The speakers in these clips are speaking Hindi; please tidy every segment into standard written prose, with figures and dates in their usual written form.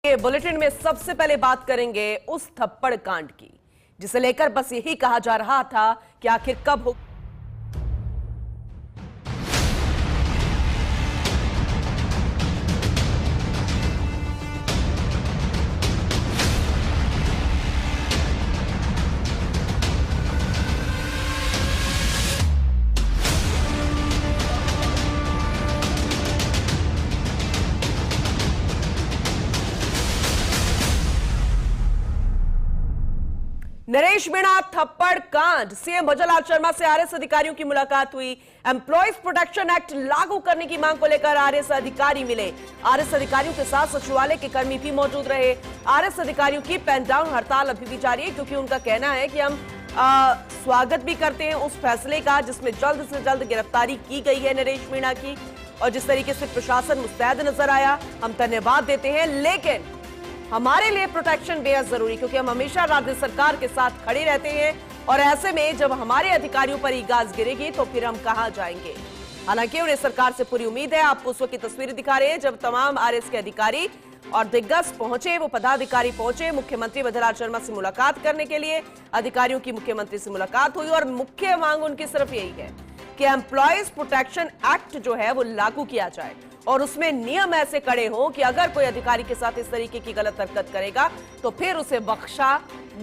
ये बुलेटिन में सबसे पहले बात करेंगे उस थप्पड़ कांड की जिसे लेकर बस यही कहा जा रहा था कि आखिर कब हो। नरेश मीणा थप्पड़ कांड, सीएम भजनलाल शर्मा से आरएस अधिकारियों की मुलाकात हुई। एम्प्लॉयज प्रोटेक्शन एक्ट लागू करने की मांग को लेकर आरएस अधिकारी मिले। आरएस अधिकारियों के साथ सचिवालय के कर्मी भी मौजूद रहे। आरएस अधिकारियों की पेन डाउन हड़ताल अभी भी जारी है क्योंकि उनका कहना है कि हम स्वागत भी करते हैं उस फैसले का जिसमें जल्द से जल्द गिरफ्तारी की गई है नरेश मीणा की, और जिस तरीके से प्रशासन मुस्तैद नजर आया हम धन्यवाद देते हैं। लेकिन हमारे लिए प्रोटेक्शन बेहद जरूरी क्योंकि हम हमेशा राज्य सरकार के साथ खड़े रहते हैं और ऐसे में जब हमारे अधिकारियों पर ईगाज गिरेगी तो फिर हम कहां जाएंगे। हालांकि उन्हें सरकार से पूरी उम्मीद है। आपको उस वक्त की तस्वीरें दिखा रहे हैं जब तमाम आरएस के अधिकारी और दिग्गज पहुंचे, वो पदाधिकारी पहुंचे मुख्यमंत्री भजनलाल शर्मा से मुलाकात करने के लिए। अधिकारियों की मुख्यमंत्री से मुलाकात हुई और मुख्य मांग उनकी सिर्फ यही है कि एम्प्लॉयज प्रोटेक्शन एक्ट जो है वो लागू किया जाए और उसमें नियम ऐसे कड़े हो कि अगर कोई अधिकारी के साथ इस तरीके की गलत हरकत करेगा तो फिर उसे बख्शा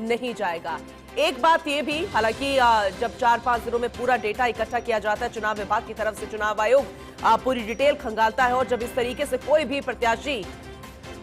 नहीं जाएगा। एक बात यह भी, हालांकि जब 4-5 दिनों में पूरा डेटा इकट्ठा किया जाता है चुनाव विभाग की तरफ से, चुनाव आयोग पूरी डिटेल खंगालता है और जब इस तरीके से कोई भी प्रत्याशी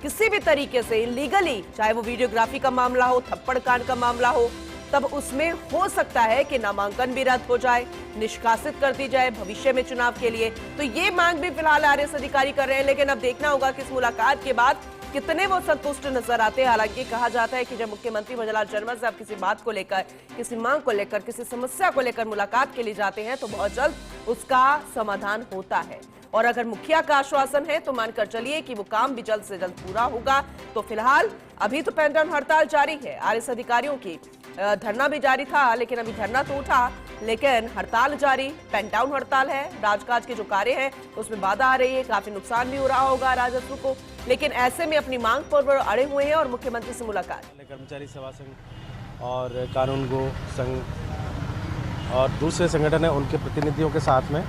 किसी भी तरीके से इलीगली, चाहे वो वीडियोग्राफी का मामला हो, थप्पड़ कांड का मामला हो, तब उसमें हो सकता है कि नामांकन भी रद्द हो जाए, निष्कासित कर दी जाए भविष्य में चुनाव के लिए। तो ये मांग भी फिलहाल आरएस अधिकारी कर रहे हैं, लेकिन अब देखना होगा कि इस मुलाकात के बाद कितने वो संतुष्ट नजर आते हैं। हालांकि कहा जाता है कि जब मुख्यमंत्री भजनलाल शर्मा से आप किसी बात को लेकर, किसी मांग को लेकर, किसी समस्या को लेकर मुलाकात के लिए जाते हैं तो बहुत जल्द उसका समाधान होता है। और अगर मुखिया का आश्वासन है तो मानकर चलिए कि वो काम भी जल्द से जल्द पूरा होगा। तो फिलहाल अभी तो पेन डाउन हड़ताल जारी है आरएस अधिकारियों की, धरना भी जारी था, लेकिन अभी धरना तो उठा लेकिन हड़ताल जारी, पेन डाउन हड़ताल है। राजकाज के जो कार्य हैं उसमें बाधा आ रही है, काफी नुकसान भी हो रहा होगा राजस्व को, लेकिन ऐसे में अपनी मांग पर अड़े हुए हैं और मुख्यमंत्री से मुलाकात। कर्मचारी सेवा संघ और कानून गो संघ और दूसरे संगठन है उनके प्रतिनिधियों के साथ में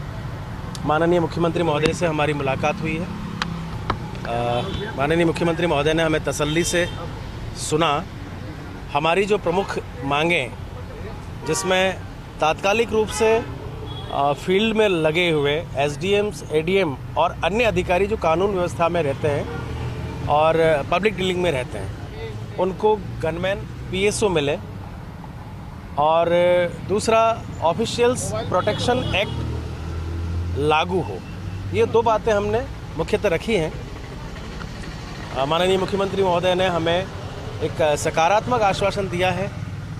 माननीय मुख्यमंत्री महोदय से हमारी मुलाकात हुई है। माननीय मुख्यमंत्री महोदय ने हमें तसल्ली से सुना। हमारी जो प्रमुख मांगें, जिसमें तात्कालिक रूप से फील्ड में लगे हुए एसडीएम्स, एडीएम और अन्य अधिकारी जो कानून व्यवस्था में रहते हैं और पब्लिक डीलिंग में रहते हैं, उनको गनमैन पीएसओ मिले, और दूसरा ऑफिशियल्स प्रोटेक्शन एक्ट लागू हो। ये दो बातें हमने मुख्यतः रखी हैं। माननीय मुख्यमंत्री महोदय ने हमें एक सकारात्मक आश्वासन दिया है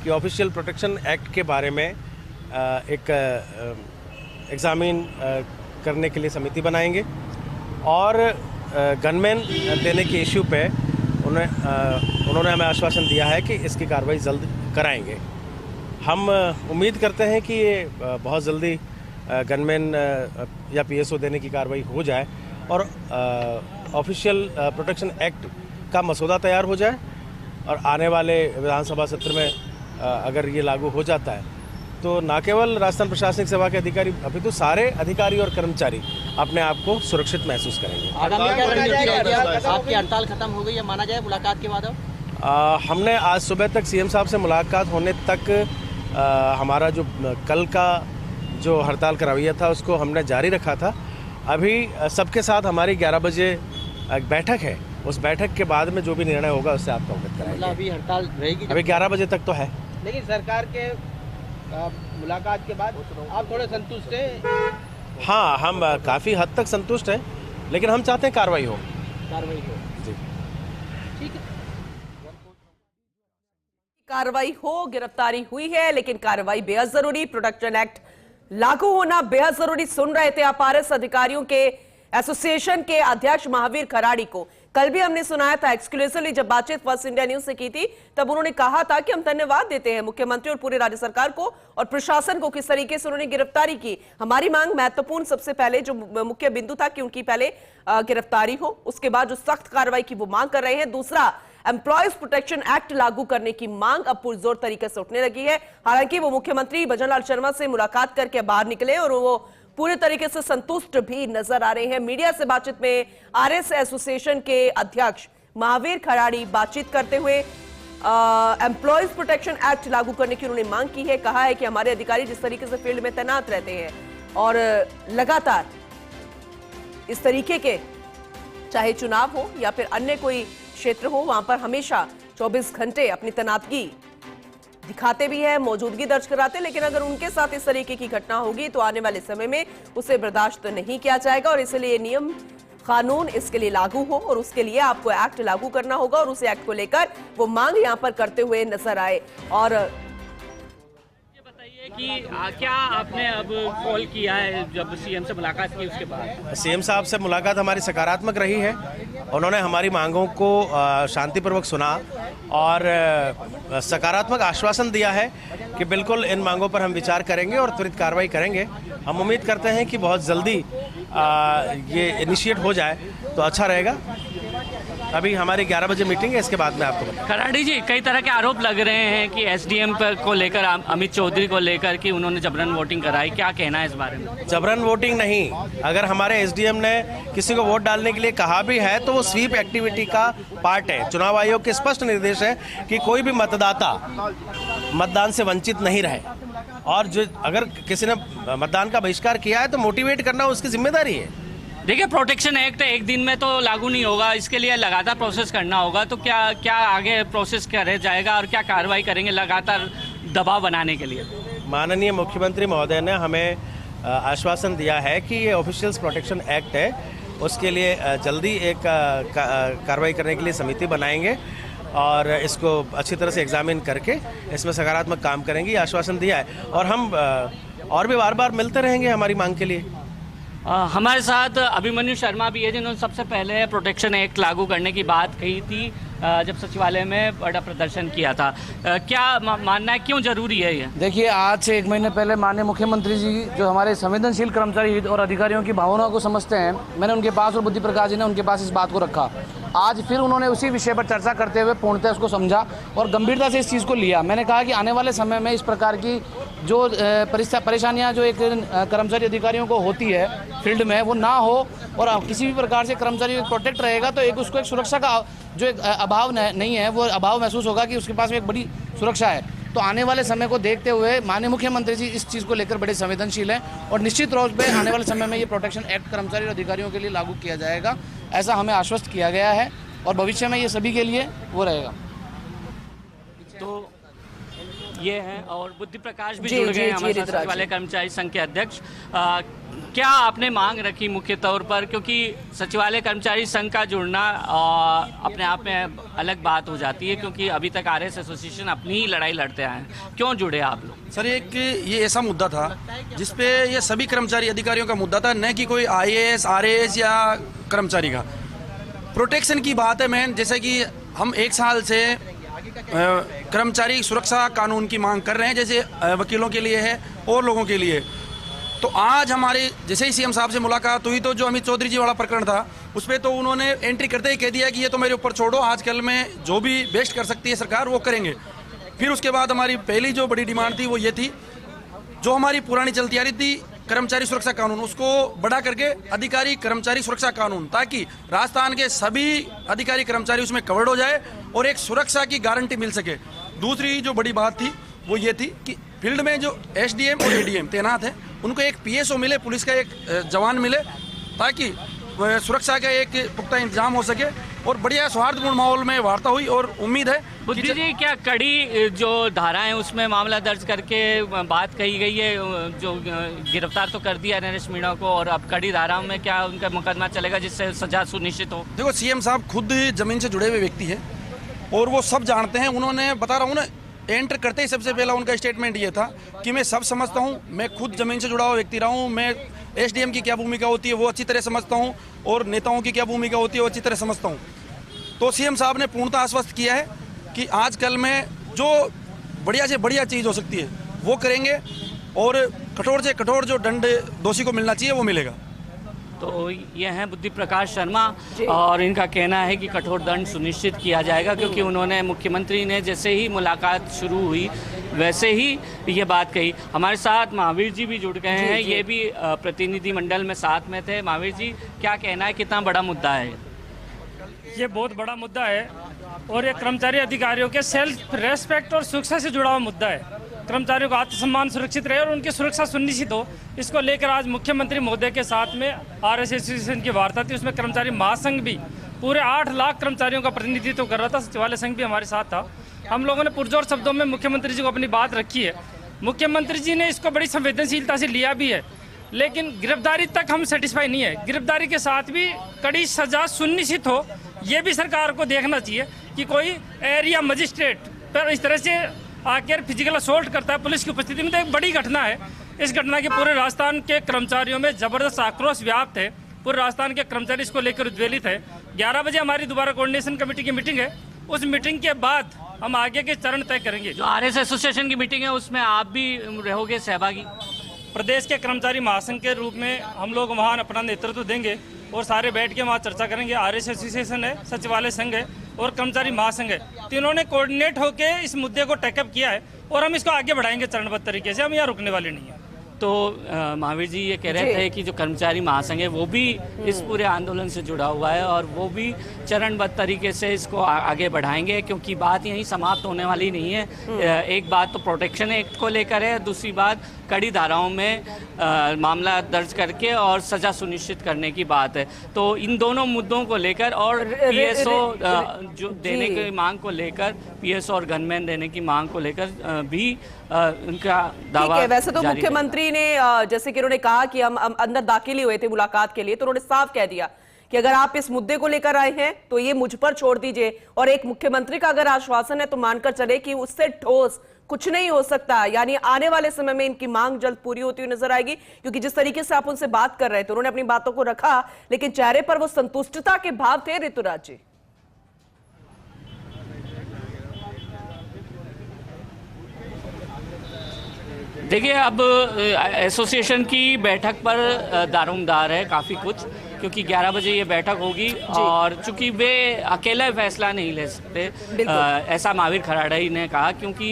कि ऑफिशियल प्रोटेक्शन एक्ट के बारे में एक एग्जामिन करने के लिए समिति बनाएंगे और गनमैन देने के इश्यू पे उन्होंने हमें आश्वासन दिया है कि इसकी कार्रवाई जल्द कराएंगे। हम उम्मीद करते हैं कि ये बहुत जल्दी गनमैन या पीएसओ देने की कार्रवाई हो जाए और ऑफिशियल प्रोटेक्शन एक्ट का मसौदा तैयार हो जाए और आने वाले विधानसभा सत्र में अगर ये लागू हो जाता है तो न केवल राजस्थान प्रशासनिक सेवा के अधिकारी, अभी तो सारे अधिकारी और कर्मचारी अपने आप को सुरक्षित महसूस करेंगे। आपकी हड़ताल खत्म हो गई है माना जाए मुलाकात के बाद? हमने आज सुबह तक सीएम साहब से मुलाकात होने तक हमारा जो कल का जो हड़ताल का रवैया था उसको हमने जारी रखा था। अभी सबके साथ हमारी 11 बजे बैठक है, उस बैठक के बाद में जो भी निर्णय होगा उससे आपको अवगत कराएंगे। अभी हड़ताल रहेगी? अभी 11 बजे तक तो है। लेकिन सरकार के मुलाकात के बाद आप थोड़े संतुष्ट हैं? हाँ, हम काफ़ी हद तक संतुष्ट हैं, लेकिन हम चाहते हैं कार्रवाई हो। जी, ठीक है। कार्रवाई हो, गिरफ्तारी हुई है, लेकिन कार्रवाई बेहद जरूरी, प्रोटेक्शन एक्ट लागू होना बेहद जरूरी। सुन रहे थे आप आरएस अधिकारियों के एसोसिएशन के अध्यक्ष महावीर खराड़ी को कल भी हमने सुनाया था एक्सक्लूसिवली, जब बातचीत फर्स्ट इंडिया न्यूज से की थी तब उन्होंने कहा था कि हम धन्यवाद देते हैं मुख्यमंत्री और पूरे राज्य सरकार को और प्रशासन को, किस तरीके से उन्होंने गिरफ्तारी की। हमारी मांग महत्वपूर्ण, सबसे पहले जो मुख्य बिंदु था कि उनकी पहले गिरफ्तारी हो, उसके बाद जो सख्त कार्रवाई की वो मांग कर रहे हैं। दूसरा, एम्प्लॉयज प्रोटेक्शन एक्ट लागू करने की मांग अब पुरजोर तरीके से उठने लगी है। हालांकि वो मुख्यमंत्री भजनलाल शर्मा से मुलाकात करके बाहर निकले और वो पूरे तरीके से संतुष्ट भी नजर आ रहे हैं। मीडिया से बातचीत में आरएस एसोसिएशन के अध्यक्ष महावीर खराड़ी बातचीत करते हुए एम्प्लॉयज प्रोटेक्शन एक्ट लागू करने की उन्होंने मांग की है। कहा है कि हमारे अधिकारी जिस तरीके से फील्ड में तैनात रहते हैं और लगातार इस तरीके के, चाहे चुनाव हो या फिर अन्य कोई क्षेत्र हो, वहां पर हमेशा 24 घंटे अपनी तैनातगी दिखाते भी है, मौजूदगी दर्ज कराते, लेकिन अगर उनके साथ इस तरीके की घटना होगी तो आने वाले समय में उसे बर्दाश्त नहीं किया जाएगा और इसलिए नियम कानून इसके लिए लागू हो और उसके लिए आपको एक्ट लागू करना होगा और उस एक्ट को लेकर वो मांग यहां पर करते हुए नजर आए। और कि क्या आपने अब कॉल किया है जब सीएम से मुलाकात की उसके बाद? सीएम साहब से मुलाकात हमारी सकारात्मक रही है। उन्होंने हमारी मांगों को शांतिपूर्वक सुना और सकारात्मक आश्वासन दिया है कि बिल्कुल इन मांगों पर हम विचार करेंगे और त्वरित कार्रवाई करेंगे। हम उम्मीद करते हैं कि बहुत जल्दी ये इनिशिएट हो जाए तो अच्छा रहेगा। अभी हमारी 11 बजे मीटिंग है, इसके बाद में आपको बताऊं। खराड़ी जी, कई तरह के आरोप लग रहे हैं कि एसडीएम को लेकर, अमित चौधरी को लेकर कि उन्होंने जबरन वोटिंग कराई, क्या कहना है इस बारे में? जबरन वोटिंग नहीं, अगर हमारे एसडीएम ने किसी को वोट डालने के लिए कहा भी है तो वो स्वीप एक्टिविटी का पार्ट है। चुनाव आयोग के स्पष्ट निर्देश है कि कोई भी मतदाता मतदान से वंचित नहीं रहे और जो अगर किसी ने मतदान का बहिष्कार किया है तो मोटिवेट करना उसकी जिम्मेदारी है। देखिए, प्रोटेक्शन एक्ट एक दिन में तो लागू नहीं होगा, इसके लिए लगातार प्रोसेस करना होगा। तो क्या आगे प्रोसेस करे जाएगा और क्या कार्रवाई करेंगे लगातार दबाव बनाने के लिए? माननीय मुख्यमंत्री महोदय ने हमें आश्वासन दिया है कि ये ऑफिशियल्स प्रोटेक्शन एक्ट है, उसके लिए जल्दी एक कार्रवाई करने के लिए समिति बनाएंगे और इसको अच्छी तरह से एग्जामिन करके इसमें सकारात्मक काम करेंगे, ये आश्वासन दिया है। और हम और भी बार बार मिलते रहेंगे हमारी मांग के लिए। हमारे साथ अभिमन्यु शर्मा भी है जिन्होंने सबसे पहले प्रोटेक्शन एक्ट लागू करने की बात कही थी जब सचिवालय में बड़ा प्रदर्शन किया था। क्या मानना है, क्यों जरूरी है ये? देखिए, आज से 1 महीने पहले माननीय मुख्यमंत्री जी जो हमारे संवेदनशील कर्मचारी और अधिकारियों की भावनाओं को समझते हैं, मैंने उनके पास और बुद्धि प्रकाश जी ने उनके पास इस बात को रखा। आज फिर उन्होंने उसी विषय पर चर्चा करते हुए पूर्णतः उसको समझा और गंभीरता से इस चीज़ को लिया। मैंने कहा कि आने वाले समय में इस प्रकार की जो परेशानियां जो एक कर्मचारी अधिकारियों को होती है फील्ड में, वो ना हो और किसी भी प्रकार से कर्मचारी प्रोटेक्ट रहेगा तो एक उसको एक सुरक्षा का जो एक अभाव नहीं है, वो अभाव महसूस होगा कि उसके पास में एक बड़ी सुरक्षा है। तो आने वाले समय को देखते हुए माननीय मुख्यमंत्री जी इस चीज़ को लेकर बड़े संवेदनशील हैं और निश्चित तौर पे आने वाले समय में ये प्रोटेक्शन एक्ट कर्मचारी और अधिकारियों के लिए लागू किया जाएगा, ऐसा हमें आश्वस्त किया गया है और भविष्य में ये सभी के लिए वो रहेगा। तो ये हैं और बुद्धि प्रकाश भी जुड़ गए हमारे साथ, सचिवालय कर्मचारी संघ के अध्यक्ष। क्या आपने मांग रखी मुख्य तौर पर, क्योंकि सचिवालय कर्मचारी संघ का जुड़ना अपने आप में अलग बात हो जाती है, क्योंकि अभी तक आरएस एसोसिएशन अपनी ही लड़ाई लड़ते आए हैं, क्यों जुड़े आप लोग? सर, एक ये ऐसा मुद्दा था जिसपे ये सभी कर्मचारी अधिकारियों का मुद्दा था, न कि कोई आईएएस आरएएस या कर्मचारी का। प्रोटेक्शन की बात है मैन, जैसे कि हम 1 साल से कर्मचारी सुरक्षा कानून की मांग कर रहे हैं, जैसे वकीलों के लिए है और लोगों के लिए। तो आज हमारे जैसे ही सीएम साहब से मुलाकात हुई तो जो अमित चौधरी जी वाला प्रकरण था उस पर तो उन्होंने एंट्री करते ही कह दिया कि ये तो मेरे ऊपर छोड़ो, आजकल में जो भी बेस्ट कर सकती है सरकार वो करेंगे। फिर उसके बाद हमारी पहली जो बड़ी डिमांड थी वो ये थी, जो हमारी पुरानी चलती आ रही थी कर्मचारी सुरक्षा कानून, उसको बढ़ा करके अधिकारी कर्मचारी सुरक्षा कानून, ताकि राजस्थान के सभी अधिकारी कर्मचारी उसमें कवर्ड हो जाए और एक सुरक्षा की गारंटी मिल सके। दूसरी जो बड़ी बात थी वो ये थी कि फील्ड में जो एसडीएम और एडीएम तैनात है उनको एक पीएसओ मिले, पुलिस का एक जवान मिले, ताकि सुरक्षा का एक पुख्ता इंतजाम हो सके और बढ़िया सौहार्दपूर्ण माहौल में वार्ता हुई और उम्मीद है। बुद्धि जी, क्या कड़ी जो धाराएं उसमें मामला दर्ज करके बात कही गई है, जो गिरफ्तार तो कर दिया नरेश मीणा को, और अब कड़ी धाराओं में क्या उनका मुकदमा चलेगा जिससे सजा सुनिश्चित हो? देखो, सीएम साहब खुद जमीन से जुड़े हुए व्यक्ति हैं और वो सब जानते हैं। उन्होंने बता रहा हूँ ना, एंटर करते ही सबसे पहला उनका स्टेटमेंट ये था कि मैं सब समझता हूँ, मैं खुद जमीन से जुड़ा हुआ व्यक्ति रहा हूँ, मैं एसडीएम की क्या भूमिका होती है वो अच्छी तरह समझता हूँ और नेताओं की क्या भूमिका होती है वो अच्छी तरह समझता हूँ। तो सीएम साहब ने पूर्णतः आश्वस्त किया है कि आज कल में जो बढ़िया से बढ़िया चीज़ हो सकती है वो करेंगे और कठोर से कठोर जो दंड दोषी को मिलना चाहिए वो मिलेगा। तो ये हैं बुद्धि प्रकाश शर्मा और इनका कहना है कि कठोर दंड सुनिश्चित किया जाएगा, क्योंकि उन्होंने मुख्यमंत्री ने जैसे ही मुलाकात शुरू हुई वैसे ही ये बात कही। हमारे साथ महावीर जी भी जुड़ गए हैं, ये भी प्रतिनिधि मंडल में साथ में थे। महावीर जी, क्या कहना है, कितना बड़ा मुद्दा है? ये बहुत बड़ा मुद्दा है और ये कर्मचारी अधिकारियों के सेल्फ रेस्पेक्ट और सुरक्षा से जुड़ा हुआ मुद्दा है। कर्मचारियों का आत्मसम्मान सुरक्षित रहे और उनकी सुरक्षा सुनिश्चित हो, इसको लेकर आज मुख्यमंत्री महोदय के साथ में आरएस एसोसिएशन की वार्ता थी। उसमें कर्मचारी महासंघ भी पूरे 8 लाख कर्मचारियों का प्रतिनिधित्व कर रहा था, सचिवालय संघ भी हमारे साथ था। हम लोगों ने पुरजोर शब्दों में मुख्यमंत्री जी को अपनी बात रखी है। मुख्यमंत्री जी ने इसको बड़ी संवेदनशीलता से लिया भी है, लेकिन गिरफ्तारी तक हम सेटिस्फाई नहीं है। गिरफ्तारी के साथ भी कड़ी सजा सुनिश्चित हो, ये भी सरकार को देखना चाहिए कि कोई एरिया मजिस्ट्रेट पर इस तरह से आकर फिजिकल असोल्ट करता है पुलिस की उपस्थिति में, तो एक बड़ी घटना है। इस घटना के पूरे राजस्थान के कर्मचारियों में जबरदस्त आक्रोश व्याप्त है। पूरे राजस्थान के कर्मचारी इसको लेकर उद्वेलित है। 11 बजे हमारी दोबारा कोऑर्डिनेशन कमेटी की मीटिंग है। उस मीटिंग के बाद हम आगे के चरण तय करेंगे। जो आरएस एसोसिएशन की मीटिंग है उसमें आप भी रहोगे सहभागी? प्रदेश के कर्मचारी महासंघ के रूप में हम लोग वहाँ अपना नेतृत्व देंगे और सारे बैठ के वहाँ चर्चा करेंगे। आरएस एसोसिएशन है, सचिवालय संघ है और कर्मचारी महासंघ है, तीनों ने कोऑर्डिनेट होकर इस मुद्दे को टेकअप किया है और हम इसको आगे बढ़ाएंगे चरणबद्ध तरीके से। हम यहाँ रुकने वाले नहीं हैं। तो महावीर जी ये कह रहे थे कि जो कर्मचारी महासंघ है वो भी इस पूरे आंदोलन से जुड़ा हुआ है और वो भी चरणबद्ध तरीके से इसको आगे बढ़ाएंगे, क्योंकि बात यहीं समाप्त होने वाली नहीं है। एक बात तो प्रोटेक्शन एक्ट को लेकर है, दूसरी बात कड़ी धाराओं में मामला दर्ज करके और सजा सुनिश्चित करने की बात है। तो इन दोनों मुद्दों को लेकर और पीएसओ जो देने की मांग को लेकर, पीएसओ और गनमैन देने की मांग को लेकर भी उनका दावा। वैसे तो मुख्यमंत्री ने जैसे कि उन्होंने कहा कि हम अंदर दाखिल ही हुए थे मुलाकात के लिए, तो उन्होंने साफ कह दिया कि अगर आप इस मुद्दे को लेकर आए हैं तो ये मुझ पर छोड़ दीजिए। और एक मुख्यमंत्री का अगर आश्वासन है तो मानकर चले कि उससे ठोस कुछ नहीं हो सकता, यानी आने वाले समय में इनकी मांग जल्द पूरी होती हुई नजर आएगी। क्योंकि जिस तरीके से आप उनसे बात कर रहे थे, उन्होंने अपनी बातों को रखा, लेकिन चेहरे पर वो संतुष्टता के भाव थे। ऋतुराज जी, देखिए, अब एसोसिएशन की बैठक पर दारोमदार है काफ़ी कुछ, क्योंकि 11 बजे ये बैठक होगी और चूंकि वे अकेला फैसला नहीं ले सकते, ऐसा महावीर खराड़ा ही ने कहा, क्योंकि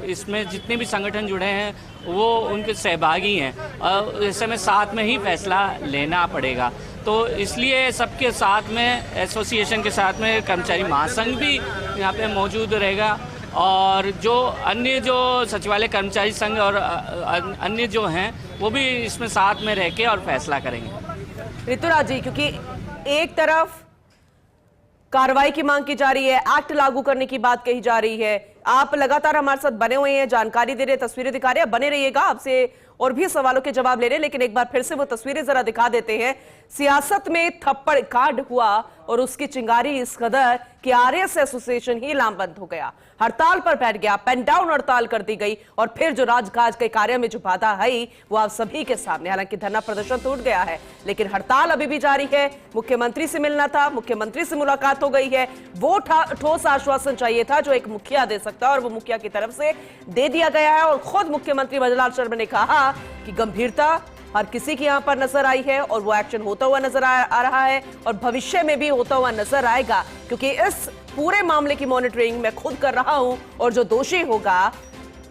इसमें जितने भी संगठन जुड़े हैं वो उनके सहभागी हैं और ऐसे में साथ में ही फैसला लेना पड़ेगा। तो इसलिए सबके साथ में, एसोसिएशन के साथ में कर्मचारी महासंघ भी यहाँ पे मौजूद रहेगा और जो अन्य जो सचिवालय कर्मचारी संघ और अन्य जो हैं वो भी इसमें साथ में रह के और फैसला करेंगे। ऋतुराज जी, क्योंकि एक तरफ कार्रवाई की मांग की जा रही है, एक्ट लागू करने की बात कही जा रही है, आप लगातार हमारे साथ बने हुए हैं, जानकारी दे रहे, तस्वीरें दिखा रहे हैं, बने रहिएगा, आपसे और भी सवालों के जवाब ले रहे हैं। लेकिन एक बार फिर से वो तस्वीरें जरा दिखा देते हैं। सियासत में थप्पड़ कांड हुआ और उसकी चिंगारी इस कदर कि आरएस एसोसिएशन ही लामबंद हो गया, हड़ताल पर बैठ गया, पेन डाउन हड़ताल कर दी गई और फिर जो राजकाज के कार्य में जो बाधा आई वो आप सभी के सामने। हालांकि धरना प्रदर्शन टूट गया है, लेकिन हड़ताल अभी भी जारी है। मुख्यमंत्री से मिलना था, मुख्यमंत्री से मुलाकात हो गई है, वो ठोस आश्वासन चाहिए था जो एक मुखिया दे सकता है और वो मुखिया की तरफ से दे दिया गया है। और खुद मुख्यमंत्री भजनलाल शर्मा ने कहा कि गंभीरता हर किसी की यहां पर नजर आई है और वो एक्शन होता हुआ नजर आ रहा है और भविष्य में भी होता हुआ नजर आएगा, क्योंकि इस पूरे मामले की मॉनिटरिंग मैं खुद कर रहा हूं और जो दोषी होगा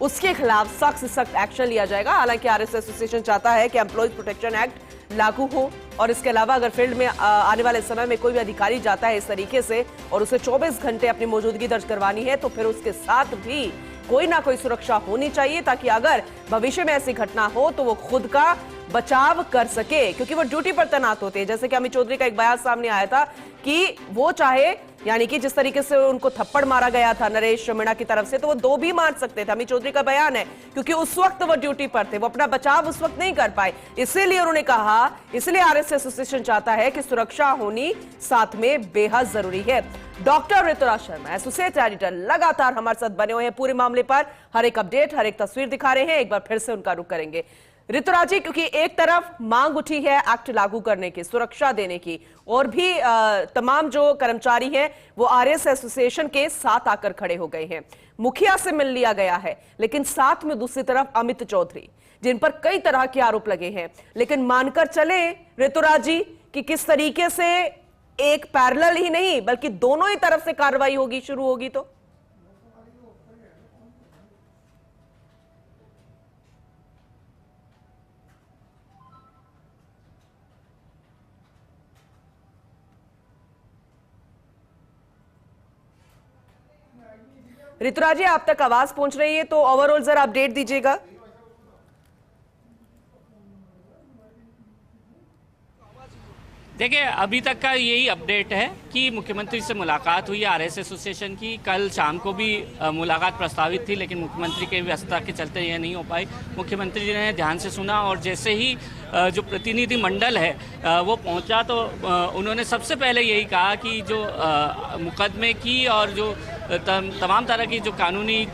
उसके खिलाफ सख्त से सख्त एक्शन लिया जाएगा। हालांकि आरएस एसोसिएशन चाहता है कि एम्प्लॉयज प्रोटेक्शन एक्ट लागू हो और इसके अलावा अगर फील्ड में आने वाले समय में कोई भी अधिकारी जाता है इस तरीके से और उसे 24 घंटे अपनी मौजूदगी दर्ज करवानी है तो फिर उसके साथ भी कोई ना कोई सुरक्षा होनी चाहिए, ताकि अगर भविष्य में ऐसी घटना हो तो वो खुद का बचाव कर सके, क्योंकि वो ड्यूटी पर तैनात होते हैं। जैसे कि अमित चौधरी का एक बयान सामने आया था कि वो चाहे, यानी कि जिस तरीके से उनको थप्पड़ मारा गया था नरेश मीणा की तरफ से, तो वो 2 भी मार सकते थे। अमित चौधरी का बयान है, क्योंकि उस वक्त वो ड्यूटी पर थे, वो अपना बचाव उस वक्त नहीं कर पाए, इसीलिए उन्होंने कहा, इसलिए आरएस एसोसिएशन चाहता है कि सुरक्षा होनी साथ में बेहद जरूरी है। Doctor Rituraj Sharma, associate editor, लगातार हमारे साथ बने हुए हैं पूरे मामले पर, हर एक अपडेट, हर एक तस्वीर दिखा रहे हैं। एक बार फिर से उनका रुख करेंगे। ऋतुराज जी, क्योंकि एक तरफ मांग उठी है एक्ट लागू करने की, सुरक्षा देने की, और भी तमाम जो कर्मचारी हैं वो आरएस एसोसिएशन के साथ आकर खड़े हो गए हैं, मुखिया से मिल लिया गया है, लेकिन साथ में दूसरी तरफ अमित चौधरी जिन पर कई तरह के आरोप लगे हैं। लेकिन मानकर चले ऋतुराज जी कि किस तरीके से एक पैरेलल ही नहीं बल्कि दोनों ही तरफ से कार्रवाई होगी, शुरू होगी तो ऋतुराज जी आप तक आवाज पहुंच रही है तो ओवरऑल जरा अपडेट दीजिएगा। देखिए, अभी तक का यही अपडेट है कि मुख्यमंत्री से मुलाकात हुई आरएस एसोसिएशन की। कल शाम को भी मुलाकात प्रस्तावित थी, लेकिन मुख्यमंत्री के व्यस्तता के चलते यह नहीं हो पाई। मुख्यमंत्री जी ने ध्यान से सुना और जैसे ही जो प्रतिनिधि मंडल है वो पहुंचा तो उन्होंने सबसे पहले यही कहा कि जो मुकदमे की और जो तमाम तरह की जो कानूनी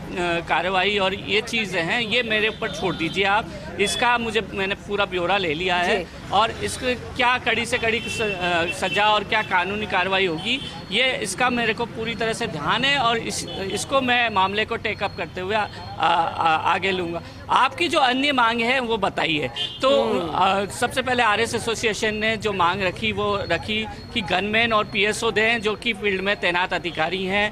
कार्रवाई और ये चीज़ें हैं ये मेरे ऊपर छोड़ दीजिए आप। इसका मैंने पूरा ब्यौरा ले लिया है और इसको क्या कड़ी से कड़ी सजा और क्या कानूनी कार्रवाई होगी ये इसका मेरे को पूरी तरह से ध्यान है और इसको मैं मामले को टेकअप करते हुए आगे लूँगा। आपकी जो अन्य मांग है वो बताइए। तो सबसे पहले आरएस एसोसिएशन ने जो मांग रखी वो रखी कि गनमैन और पीएसओ दें जो कि फील्ड में तैनात अधिकारी हैं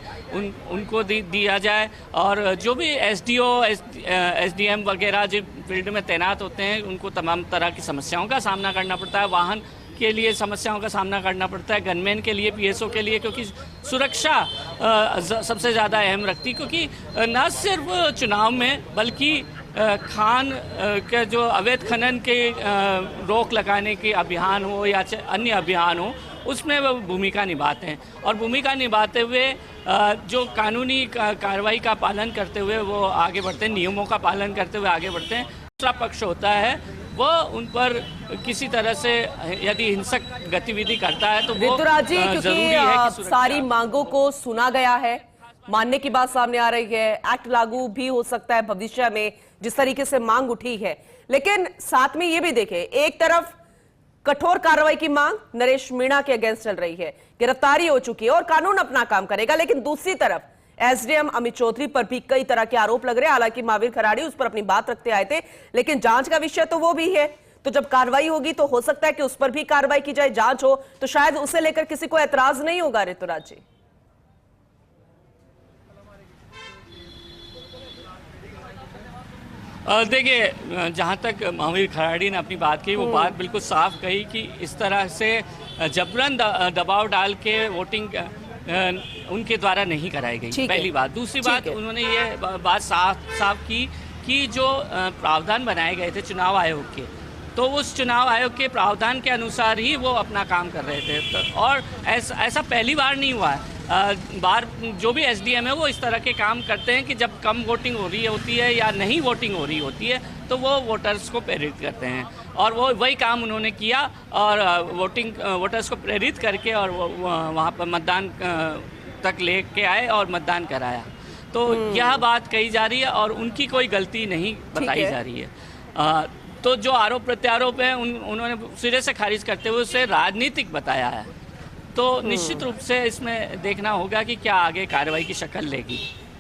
उनको दिया जाए, और जो भी एसडीओ एसडीएम वगैरह जो फील्ड में तैनात होते हैं उनको तमाम तरह की समस्याओं का सामना करना पड़ता है, वाहन के लिए समस्याओं का सामना करना पड़ता है, गनमैन के लिए पीएसओ के लिए, क्योंकि सुरक्षा सबसे ज़्यादा अहम रखती, क्योंकि न सिर्फ चुनाव में बल्कि खान के जो अवैध खनन के रोक लगाने के अभियान हो या अन्य अभियान हो उसमें वो भूमिका निभाते हैं और भूमिका निभाते हुए जो कानूनी कार्रवाई का पालन करते हुए वो आगे बढ़ते हैं, नियमों का पालन करते हुए आगे बढ़ते हैं। दूसरा पक्ष होता है वो उन पर किसी तरह से यदि हिंसक गतिविधि करता है तो वो ऋतुराज जी, जरूरी है क्योंकि सारी मांगों को सुना गया है, मानने की बात सामने आ रही है, एक्ट लागू भी हो सकता है भविष्य में जिस तरीके से मांग उठी है, लेकिन साथ में ये भी देखें एक तरफ कठोर कार्रवाई की मांग नरेश मीणा के अगेंस्ट चल रही है, गिरफ्तारी हो चुकी है और कानून अपना काम करेगा, लेकिन दूसरी तरफ एसडीएम अमित चौधरी पर भी कई तरह के आरोप लग रहे हैं। हालांकि महावीर खराड़ी उस पर अपनी बात रखते आए थे, लेकिन जांच का विषय तो वो भी है, तो जब कार्रवाई होगी तो हो सकता है कि उस पर भी कार्रवाई की जाए, जांच हो तो शायद उसे लेकर किसी को ऐतराज नहीं होगा। ऋतुराज जी, देखिए, जहाँ तक महावीर खराड़ी ने अपनी बात की वो बात बिल्कुल साफ कही कि इस तरह से जबरन दबाव डाल के वोटिंग उनके द्वारा नहीं कराई गई, पहली बात। दूसरी बात, उन्होंने ये बात साफ की कि जो प्रावधान बनाए गए थे चुनाव आयोग के, तो उस चुनाव आयोग के प्रावधान के अनुसार ही वो अपना काम कर रहे थे और ऐसा पहली बार नहीं हुआ है। बार जो भी एसडीएम है वो इस तरह के काम करते हैं कि जब कम वोटिंग हो रही होती है या नहीं वोटिंग हो रही होती है तो वो वोटर्स को प्रेरित करते हैं और वो वही काम उन्होंने किया और वोटर्स को प्रेरित करके और वहाँ पर मतदान तक ले के आए और मतदान कराया। तो यह बात कही जा रही है और उनकी कोई गलती नहीं बताई जा रही है। तो जो आरोप प्रत्यारोप है उन्होंने सिरे से खारिज करते हुए उसे राजनीतिक बताया है। तो निश्चित रूप से इसमें देखना होगा कि क्या आगे कार्रवाई की शक्ल लेगी।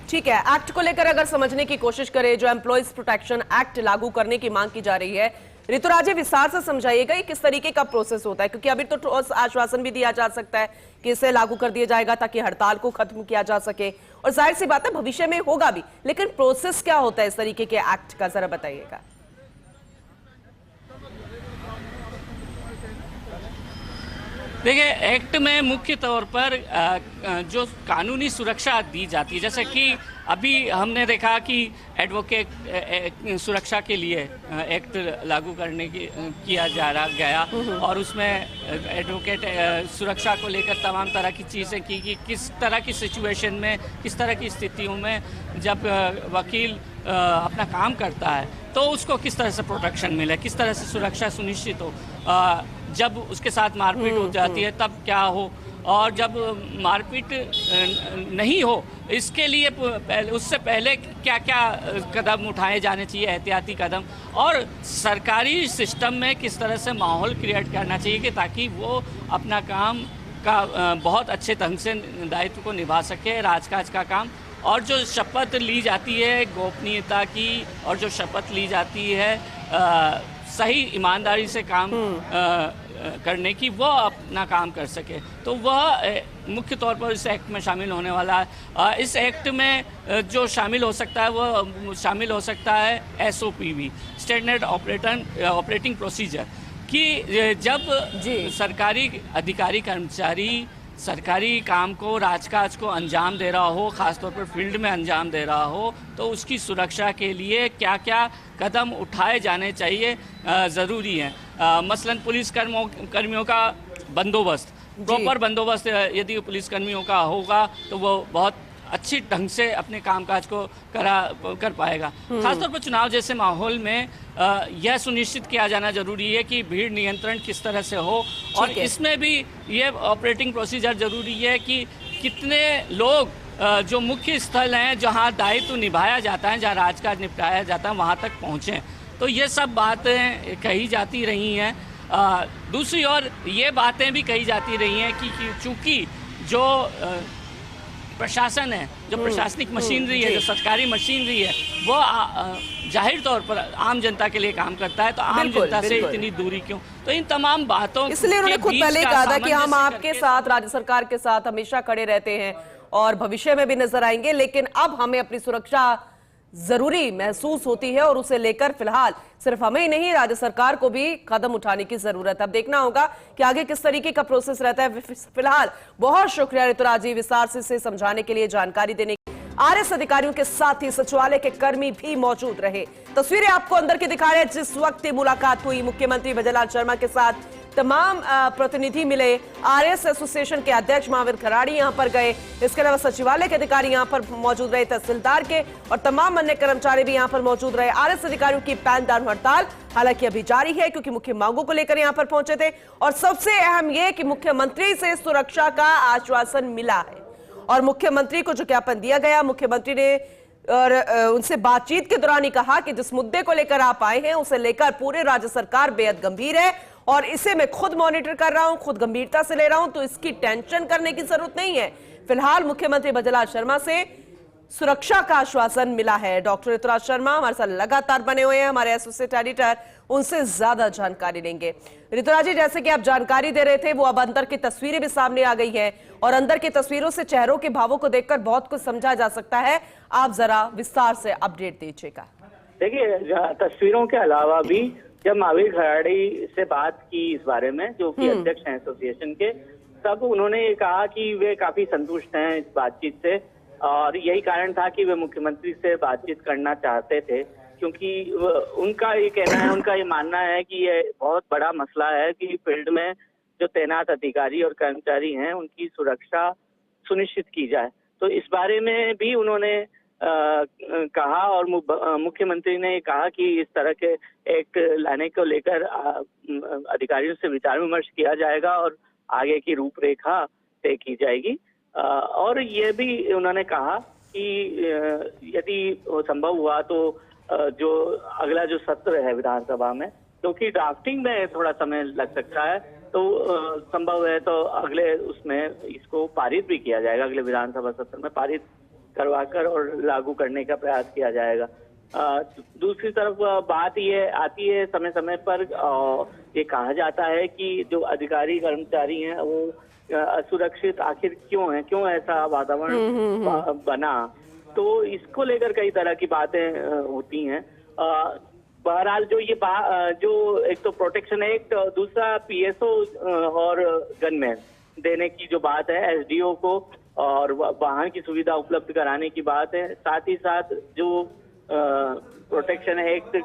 ठीक है, एक्ट को लेकर अगर समझने की कोशिश करें, जो एम्प्लॉयज प्रोटेक्शन एक्ट लागू करने की मांग की जा रही है, ऋतुराज विस्तार से समझाइएगा ये किस तरीके का प्रोसेस होता है, क्योंकि अभी तो ठोस आश्वासन भी दिया जा सकता है कि इसे लागू कर दिया जाएगा ताकि हड़ताल को खत्म किया जा सके, और जाहिर सी बात है भविष्य में होगा भी, लेकिन प्रोसेस क्या होता है इस तरीके के एक्ट का, जरा बताइएगा। देखिए, एक्ट में मुख्य तौर पर जो कानूनी सुरक्षा दी जाती है, जैसे कि अभी हमने देखा कि एडवोकेट सुरक्षा के लिए एक्ट लागू करने की किया जा रहा गया और उसमें एडवोकेट सुरक्षा को लेकर तमाम तरह की चीज़ें की कि किस तरह की सिचुएशन में, किस तरह की स्थितियों में जब वकील अपना काम करता है तो उसको किस तरह से प्रोटेक्शन मिले, किस तरह से सुरक्षा सुनिश्चित हो। जब उसके साथ मारपीट हो जाती है तब क्या हो, और जब मारपीट नहीं हो इसके लिए उससे पहले क्या क्या कदम उठाए जाने चाहिए, एहतियाती कदम, और सरकारी सिस्टम में किस तरह से माहौल क्रिएट करना चाहिए कि ताकि वो अपना काम का बहुत अच्छे ढंग से दायित्व को निभा सके, राजकाज का काम। और जो शपथ ली जाती है गोपनीयता की, और जो शपथ ली जाती है सही ईमानदारी से काम करने की, वो अपना काम कर सके, तो वह मुख्य तौर पर इस एक्ट में शामिल होने वाला है। इस एक्ट में जो शामिल हो सकता है वो शामिल हो सकता है SOPV, स्टैंडर्ड ऑपरेटिंग प्रोसीजर, कि जब सरकारी अधिकारी कर्मचारी सरकारी काम को, राजकाज को अंजाम दे रहा हो, ख़ासतौर पर फील्ड में अंजाम दे रहा हो, तो उसकी सुरक्षा के लिए क्या क्या कदम उठाए जाने चाहिए ज़रूरी है। मसलन पुलिस कर्मियों का बंदोबस्त, प्रॉपर बंदोबस्त यदि पुलिसकर्मियों का होगा तो वो बहुत अच्छी ढंग से अपने कामकाज को कर पाएगा। खासतौर पर चुनाव जैसे माहौल में यह सुनिश्चित किया जाना जरूरी है कि भीड़ नियंत्रण किस तरह से हो, और इसमें भी ये ऑपरेटिंग प्रोसीजर जरूरी है कि कितने लोग जो मुख्य स्थल हैं जहां दायित्व निभाया जाता है, जहां राजकाज निपटाया जाता है, वहां तक पहुंचें। तो ये सब बातें कही जाती रही हैं। दूसरी ओर ये बातें भी कही जाती रही हैं कि चूँकि जो प्रशासन है, जो प्रशासनिक मशीनरी है, जो सरकारी मशीनरी है, वो जाहिर तौर पर आम जनता के लिए काम करता है, तो आम जनता से इतनी दूरी क्यों? तो इन तमाम बातों इसलिए उन्होंने खुद पहले कहा था कि हम आपके साथ, राज्य सरकार के साथ हमेशा खड़े रहते हैं और भविष्य में भी नजर आएंगे, लेकिन अब हमें अपनी सुरक्षा जरूरी महसूस होती है और उसे लेकर फिलहाल सिर्फ हमें ही नहीं, राज्य सरकार को भी कदम उठाने की जरूरत है। अब देखना होगा कि आगे किस तरीके का प्रोसेस रहता है। फिलहाल बहुत शुक्रिया ऋतुराज जी, विस्तार से समझाने के लिए, जानकारी देने के। आरएस अधिकारियों के साथ ही सचिवालय के कर्मी भी मौजूद रहे। तस्वीरें आपको अंदर की दिखा रहे हैं। जिस वक्त मुलाकात हुई मुख्यमंत्री भजनलाल शर्मा के साथ, तमाम प्रतिनिधि मिले, आरएस एसोसिएशन के अध्यक्ष महावीर खराड़ी यहां पर गए, इसके अलावा सचिवालय के अधिकारी यहां पर मौजूद रहे, तहसीलदार के और तमाम अन्य कर्मचारी भी यहां पर मौजूद रहे। आरएस अधिकारियों की पैनदान हड़ताल हालांकि अभी जारी है क्योंकि मुख्य मांगों को लेकर यहां पर पहुंचे थे, और सबसे अहम यह कि मुख्यमंत्री से सुरक्षा का आश्वासन मिला है और मुख्यमंत्री को जो ज्ञापन दिया गया, मुख्यमंत्री ने और उनसे बातचीत के दौरान ही कहा कि जिस मुद्दे को लेकर आप आए हैं उसे लेकर पूरे राज्य सरकार बेहद गंभीर है और इसे मैं खुद मॉनिटर कर रहा हूं, खुद गंभीरता से ले रहा हूं, तो इसकी टेंशन करने की जरूरत नहीं है। फिलहाल मुख्यमंत्री भजनलाल शर्मा से सुरक्षा का आश्वासन मिला है। डॉक्टर ऋतुराज शर्मा हमारे साथ लगातार बने हुए हैं, हमारे एसोसिएट एडिटर, उनसे ज्यादा जानकारी लेंगे। ऋतुराज जी, जैसे कि आप जानकारी दे रहे थे, वो अब अंदर की तस्वीरें भी सामने आ गई हैं और अंदर की तस्वीरों से चेहरों के भावों को देखकर बहुत कुछ समझा जा सकता है। आप जरा विस्तार से अपडेट दीजिएगा। देखिए, तस्वीरों के अलावा भी जब महावीर खराड़ी से बात की इस बारे में, जो कि अध्यक्ष हैं एसोसिएशन के, तब उन्होंने ये कहा कि वे काफी संतुष्ट हैं इस बातचीत से और यही कारण था कि वे मुख्यमंत्री से बातचीत करना चाहते थे, क्योंकि उनका ये कहना है, उनका ये मानना है कि ये बहुत बड़ा मसला है कि फील्ड में जो तैनात अधिकारी और कर्मचारी हैं उनकी सुरक्षा सुनिश्चित की जाए। तो इस बारे में भी उन्होंने कहा और मुख्यमंत्री ने कहा कि इस तरह के एक लाने को लेकर अधिकारियों से विचार विमर्श किया जाएगा और आगे की रूपरेखा तय की जाएगी। और ये भी उन्होंने कहा कि यदि संभव हुआ तो जो अगला जो सत्र है विधानसभा में, क्योंकि ड्राफ्टिंग में थोड़ा समय लग सकता है, तो संभव है तो अगले उसमें इसको पारित भी किया जाएगा, अगले विधानसभा सत्र में पारित करवाकर और लागू करने का प्रयास किया जाएगा। दूसरी तरफ बात ये आती है समय समय पर ये कहा जाता है कि जो अधिकारी कर्मचारी हैं वो असुरक्षित आखिर क्यों है, क्यों ऐसा वातावरण बना, तो इसको लेकर कई तरह की बातें होती हैं। बहरहाल जो ये जो एक तो प्रोटेक्शन एक्ट, दूसरा PSO और गनमैन देने की जो बात है, SDO को और वाहन की सुविधा उपलब्ध कराने की बात है, साथ ही साथ जो प्रोटेक्शन एक्ट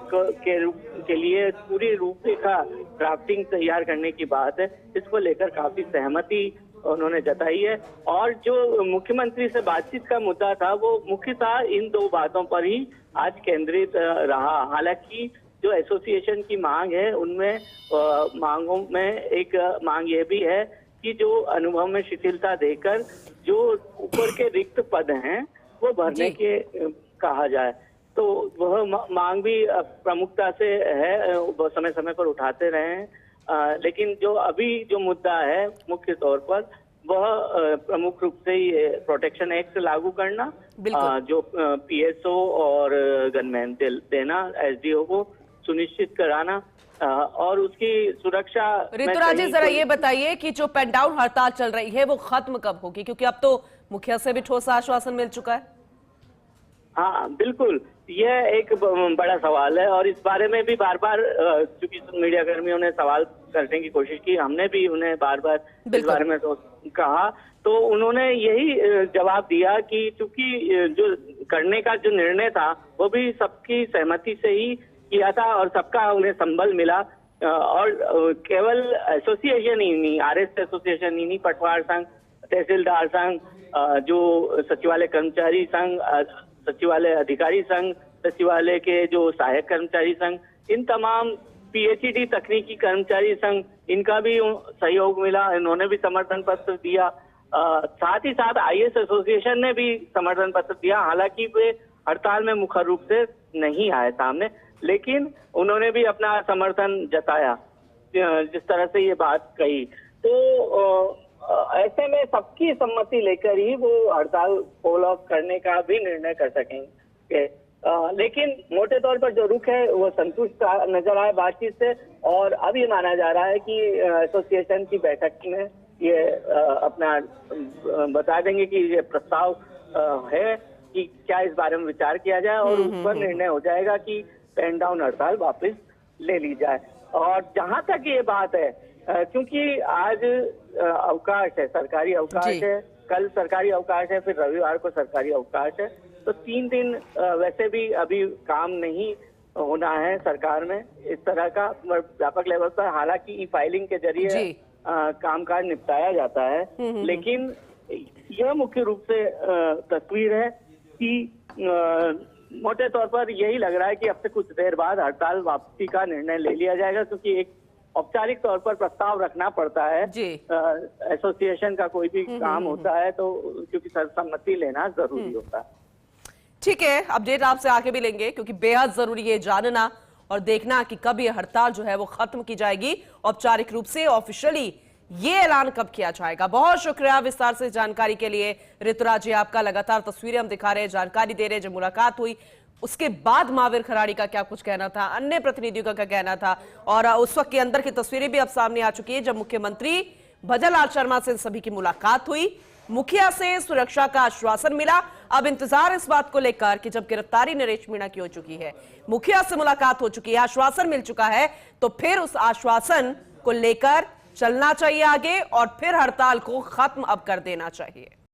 के लिए पूरी रूपरेखा ड्राफ्टिंग तैयार करने की बात है, इसको लेकर काफी सहमति उन्होंने जताई है। और जो मुख्यमंत्री से बातचीत का मुद्दा था वो मुख्यतः इन दो बातों पर ही आज केंद्रित रहा। हालांकि जो एसोसिएशन की मांग है उनमें मांगों में एक मांग ये भी है कि जो अनुभव में शिथिलता देकर जो ऊपर के रिक्त पद हैं वो भरने के कहा जाए। तो वह मांग भी प्रमुखता से है, वो समय समय पर उठाते रहे हैं। लेकिन जो अभी जो मुद्दा है मुख्य तौर पर वह प्रमुख रूप से ये प्रोटेक्शन एक्ट लागू करना, जो पीएसओ और गनमैन देना एसडीओ को सुनिश्चित कराना और उसकी सुरक्षा। ऋतुराज जी जरा ये बताइए कि जो पेन डाउन हड़ताल चल रही है वो खत्म कब होगी, क्योंकि अब तो मुखिया से भी ठोस आश्वासन मिल चुका है। हाँ बिल्कुल, यह एक बड़ा सवाल है और इस बारे में भी बार बार चूंकि मीडिया कर्मियों ने सवाल करने की कोशिश की, हमने भी उन्हें बार बार इस बारे में कहा, तो उन्होंने यही जवाब दिया कि चूंकि जो करने का जो निर्णय था वो भी सबकी सहमति से ही किया था और सबका उन्हें संबल मिला और केवल एसोसिएशन ही नहीं, आरएस एसोसिएशन ही नहीं, पटवार संघ, तहसीलदार संघ, जो सचिवालय कर्मचारी संघ, सचिवालय अधिकारी संघ, सचिवालय के जो सहायक कर्मचारी संघ, इन तमाम पीएचईडी तकनीकी कर्मचारी संघ, इनका भी सहयोग मिला, इन्होंने भी समर्थन पत्र दिया। साथ ही साथ आईएएस एसोसिएशन ने भी समर्थन पत्र दिया, हालांकि वे हड़ताल में मुख्य रूप से नहीं आए सामने, लेकिन उन्होंने भी अपना समर्थन जताया जिस तरह से ये बात कही। तो ऐसे में सबकी सम्मति लेकर ही वो हड़ताल फॉल ऑफ करने का भी निर्णय कर सकेंगे। लेकिन मोटे तौर पर जो रुख है वो संतुष्ट नजर आए बातचीत से और अब ये माना जा रहा है कि एसोसिएशन की बैठक में ये अपना बता देंगे कि ये प्रस्ताव है कि क्या इस बारे में विचार किया जाए और उस पर निर्णय हो जाएगा कि पेन डाउन हड़ताल वापस ले ली जाए। और जहां तक ये बात है, क्योंकि आज अवकाश है, सरकारी अवकाश है, कल सरकारी अवकाश है, फिर रविवार को सरकारी अवकाश है, तो 3 दिन वैसे भी अभी काम नहीं होना है सरकार में इस तरह का व्यापक लेवल पर। हालांकि ई फाइलिंग के जरिए कामकाज निपटाया जाता है, लेकिन यह मुख्य रूप से तस्वीर है कि मोटे तौर पर यही लग रहा है कि अब से कुछ देर बाद हड़ताल वापसी का निर्णय ले लिया जाएगा, क्योंकि एक औपचारिक तौर पर प्रस्ताव रखना पड़ता है। एसोसिएशन का कोई भी काम होता है तो क्योंकि सर्वसम्मति लेना जरूरी होता है। ठीक है, अपडेट आपसे आगे भी लेंगे, क्योंकि बेहद जरूरी है जानना और देखना कि कब ये हड़ताल जो है वो खत्म की जाएगी औपचारिक रूप से, ऑफिशियली ये ऐलान कब किया जाएगा। बहुत शुक्रिया विस्तार से जानकारी के लिए ऋतुराज जी, आपका। लगातार तस्वीरें हम दिखा रहे हैं, जानकारी दे रहे हैं। जब मुलाकात हुई उसके बाद महावीर खराड़ी का क्या कुछ कहना था, अन्य प्रतिनिधियों का क्या कहना था, और उस वक्त के अंदर की तस्वीरें भी अब सामने आ चुकी है जब मुख्यमंत्री भजनलाल शर्मा से सभी की मुलाकात हुई, मुखिया से सुरक्षा का आश्वासन मिला। अब इंतजार इस बात को लेकर कि जब गिरफ्तारी नरेश मीणा की हो चुकी है, मुखिया से मुलाकात हो चुकी है, आश्वासन मिल चुका है, तो फिर उस आश्वासन को लेकर चलना चाहिए आगे और फिर हड़ताल को खत्म अब कर देना चाहिए।